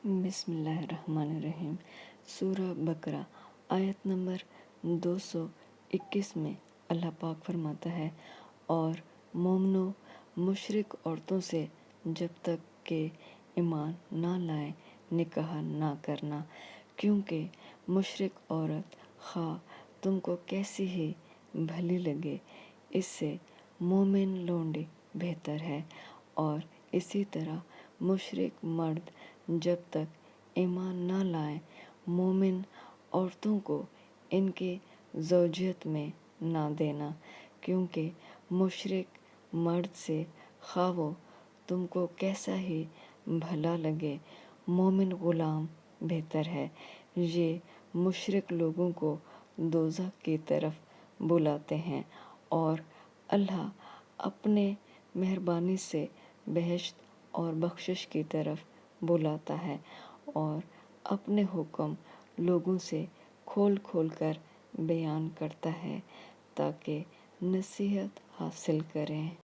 بسم اللہ الرحمن الرحیم۔ سورہ بقرہ آیت نمبر 221 میں اللہ پاک فرماتا ہے، اور مومنو مشرک عورتوں سے جب تک کہ ایمان نہ لائیں نکاح نہ کرنا، کیونکہ مشرک عورت خواہ تم کو کیسی ہی بھلی لگے اس سے مومن لونڈی بہتر ہے، اور اسی طرح مشرک مرد جب تک ایمان نہ لائیں مومن عورتوں کو ان کی زوجیت میں نہ دینا، کیونکہ مشرک مرد سے خواہ وہ تم کو کیسا ہی بھلا لگے مومن غلام بہتر ہے۔ یہ مشرک لوگوں کو دوزخ کی طرف بلاتے ہیں، اور اللہ اپنے مہربانی سے بہشت اور بخشش کی طرف بلاتا ہے، اور اپنے حکم لوگوں سے کھول کھول کر بیان کرتا ہے تاکہ نصیحت حاصل کریں۔